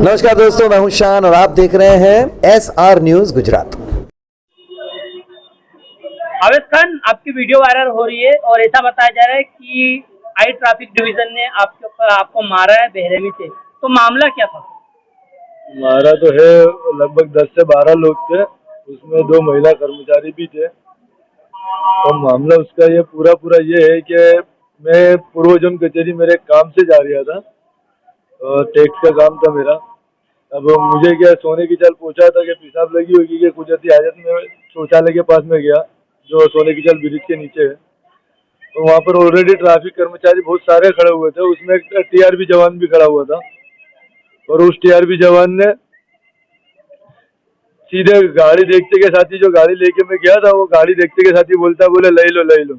नमस्कार दोस्तों, मैं हूं शान और आप देख रहे हैं SR न्यूज गुजरात। आवेद खान, आपकी वीडियो वायरल हो रही है और ऐसा बताया जा रहा है कि आई ट्रैफिक डिवीजन ने आपके ऊपर आपको मारा है बेरहमी से, तो मामला क्या था? मारा तो है, लगभग 10 से 12 लोग थे, उसमें 2 महिला कर्मचारी भी थे। तो मामला उसका ये पूरा ये है कि मैं पूर्वजन कचहरी मेरे काम से जा रहा था, टैक्स का काम था मेरा। अब मुझे क्या सोने की चाल पूछा था कि पेशाब लगी होगी कि कुदरती हाजत में शौचालय के पास में गया जो सोने की चाल ब्रिज के नीचे है। तो वहाँ पर ऑलरेडी ट्रैफिक कर्मचारी बहुत सारे खड़े हुए थे, उसमें एक TRP जवान भी खड़ा हुआ था। और उस TRP जवान ने सीधे गाड़ी देखते के साथ ही, जो गाड़ी लेके मैं गया था, वो गाड़ी देखते के साथ ही बोले लई लो।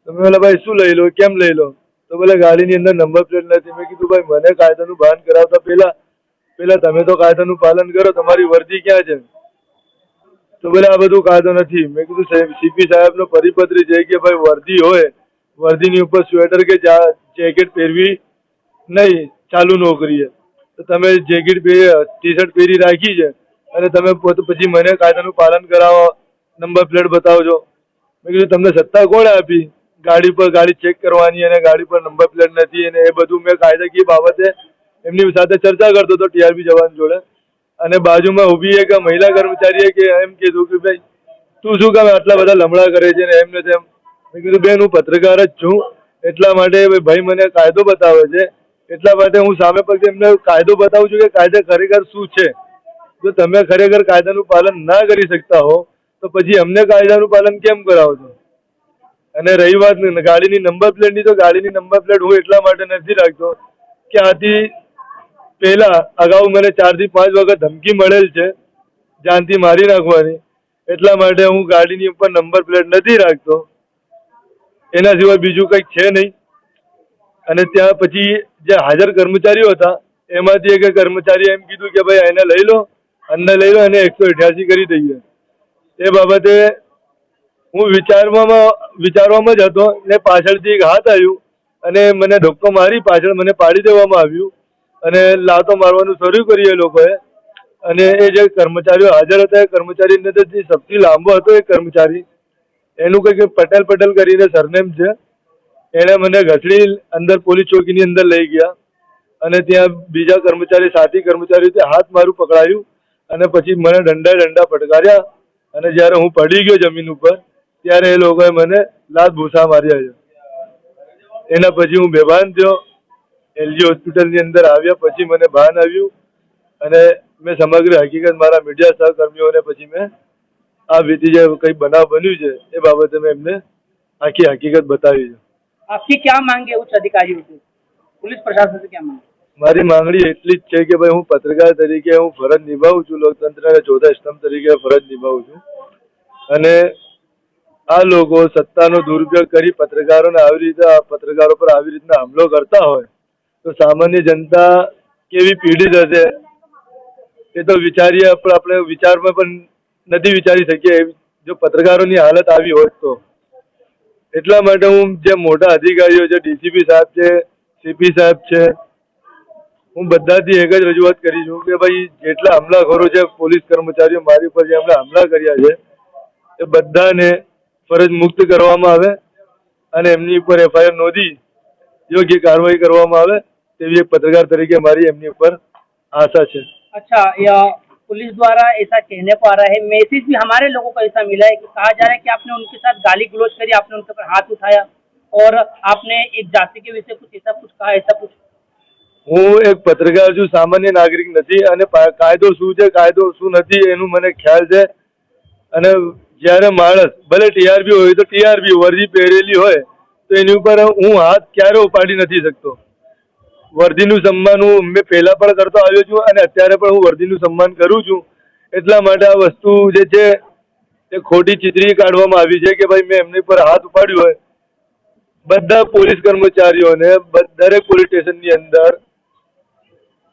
तो मैं बोला भाई शू लई लो, केम लई लो? तो बोले गाड़ी ની અંદર નંબર પ્લેટ નથી। મેં કીધું ભાઈ મને કાયદાનું ભાન કરાવતા પહેલા તમે તો કાયદાનું પાલન કરો, તમારી વર્દી ક્યાં છે? તો બોલે આ બધું કાયદો નથી। મેં કીધું CP સાહેબનો પરિપત્ર છે કે ભાઈ વર્દી હોય, વર્દીની ઉપર સ્વેટર કે જેકેટ પહેરવી નહીં, ચાલુ નોકરીએ। તો તમે જેકેટ ટી-શર્ટ પહેરી રાખી છે અને તમે પછી મને કાયદાનું પાલન કરાવો, નંબર પ્લેટ બતાવજો। મેં કીધું તમને સત્તા કોણે આપી ગાડી પર ગાડી ચેક કરવાની અને ગાડી પર નંબર પ્લેટ નથી? અને એ બધું મેં કાયદાકીય બાબતે એમની સાથે ચર્ચા કરતો હતો TRP જવાન જોડે। અને બાજુમાં ઊભી એક મહિલા કર્મચારીએ કે એમ કીધું કે ભાઈ તું શું કામ આટલા બધા લમણા કરે છે ને એમ ને તેમ। મેં કીધું બેન હું પત્રકાર જ છું, એટલા માટે ભાઈ મને કાયદો બતાવે છે, એટલા માટે હું સામે પક્ષે એમને કાયદો બતાવું છું કે કાયદા ખરેખર શું છે। જો તમે ખરેખર કાયદાનું પાલન ના કરી શકતા હો તો પછી અમને કાયદાનું પાલન કેમ કરાવો છો? અને રહી વાત ગાડીની નંબર પ્લેટની, તો ગાડીની નંબર પ્લેટ હું એટલા માટે નથી રાખતો કે આથી પહેલા અગાઉ મને 4 થી 5 વખત ધમકી મળેલ છે જાનથી મારી નાખવાની, એટલા માટે હું ગાડીની ઉપર નંબર પ્લેટ નથી રાખતો। એના સિવાય બીજું કંઈક છે નહીં। અને ત્યાં પછી જે હાજર કર્મચારીઓ હતા એમાંથી એક કર્મચારીએ એમ કીધું કે ભાઈ એને લઈ લો, અંદર લઈ લો અને 188 કરી દઈએ। એ બાબતે હું વિચારવામાં જ હતો ને પાછળથી એક હાથ આવ્યું અને મને ધક્કો મારી પાછળ મને પાડી દેવામાં આવ્યું અને લાતો મારવાનું શરૂ કર્યું એ લોકોએ। અને એ જે કર્મચારીઓ હાજર હતા એ કર્મચારીને તો જે સૌથી લાંબો હતો એ કર્મચારી, એનું કંઈક પટેલ કરીને સરનેમ છે, એણે મને ઘસડી અંદર પોલીસ ચોકીની અંદર લઈ ગયા અને ત્યાં બીજા કર્મચારી સાથી કર્મચારીઓ હાથ મારું પકડાયું અને પછી મને દંડા ફટકાર્યા। અને જ્યારે હું પડી ગયો જમીન ઉપર ત્યારે એ લોકોએ મને લાત ભૂસા માર્યા છે। એના પછી હું બેભાન થયો, LG હોસ્પિટલની અંદર આવ્યા પછી મને ભાન આવ્યું અને મેં સમગ્ર હકીકત મારા મીડિયા સહકર્મીઓને પછી મેં આ વીતી જે કંઈ બનાવ બન્યું છે એ બાબતે મેં એમને આખી હકીકત બતાવી છે। आपकी क्या मांग है उच्च अधिकारियों से, पुलिस प्रशासन से क्या मांग? મારી માંગણી એટલી જ છે કે ભાઈ હું પત્રકાર તરીકે હું ફરજ નિભાવું છું, લોકતંત્રના ચોથા સ્તંભ તરીકે ફરજ નિભાવું છું અને આ લોકો સત્તાનો દુરુપયોગ કરી પત્રકારોને પત્રકારો પર આવી રીતના હુમલો કરતા હોય તો સામાન્ય જનતા કેવી પીડિત હશે એ તો વિચારીએ આપણે વિચારમાં પણ નથી વિચારી શકીએ જો પત્રકારોની હાલત આવી હોત તો। એટલા માટે હું જે મોટા અધિકારીઓ છે, DCP સાહેબ છે, CP સાહેબ છે, હું બધાથી એક જ રજૂઆત કરી છું કે ભાઈ જેટલા હુમલાખોરો છે પોલીસ કર્મચારીઓ મારી ઉપર જે હુમલા કર્યા છે એ બધાને ફરજ મુક્ત કરવામાં આવે અને એમની ઉપર FIR નોંધી યોગ્ય કાર્યવાહી કરવામાં આવે તેવી એક પત્રકાર તરીકે મારી એમની ઉપર આશા છે। अच्छा, पुलिस द्वारा ऐसा कहने को आ रहा है, मैसेज भी हमारे लोगों को ऐसा मिला है कि कहा जा रहा है कि आपने उनके साथ गाली गलौज करी, आपने उनके ऊपर हाथ उठाया और आपने एक जाति के विषय कुछ ऐसा कुछ कहा, ऐसा कुछ? હું એક પત્રકાર છું, સામાન્ય નાગરિક નથી અને કાયદો શું છે કાયદો શું નથી એનું મને ખ્યાલ છે। અને જ્યારે માણસ ભલે TRP હોય તો TRP વર્દી પહેરેલી હોય તો એની ઉપર હું હાથ ક્યારે ઉપાડી નથી શકતો। વર્દીનું સન્માન હું મેં પહેલા પણ કરતો આવ્યો છું અને અત્યારે પણ હું વર્દીનું સન્માન કરું છું। એટલા માટે આ વસ્તુ જે છે એ ખોટી ચિતરી કાઢવામાં આવી છે કે ભાઈ મેં એમની પર હાથ ઉપાડ્યું હોય। બધા પોલીસ કર્મચારીઓને દરેક પોલીસ સ્ટેશનની અંદર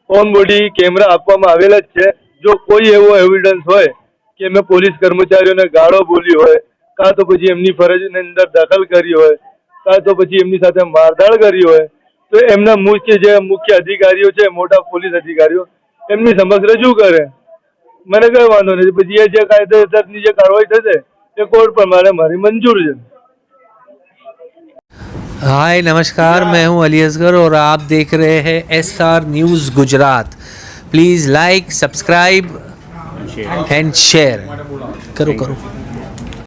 ઓન બોડી કેમેરા આપવામાં આવેલા જ છે। જો કોઈ એવો એવિડન્સ હોય કે મેં પોલીસ કર્મચારીઓને ગાળો બોલી હોય, કાં તો પછી એમની ફરજની અંદર દખલ કરી હોય, કાં તો પછી એમની સાથે મારધાડ કરી હોય તો એમના મુખ્ય અધિકારીઓ છે, મોટા પોલીસ અધિકારીઓ, એમની સમક્ષ રજૂ કરે, મને કઈ વાંધો નથી. પછી એ જે કાયદેસરની જે કાર્યવાહી થશે એ કોર્ટ પ્રમાણે મારી મંજૂર છે. हाय नमस्कार, मैं हूं अली असगर और आप देख रहे हैं SR news Gujarat. Please like, subscribe and share. करो.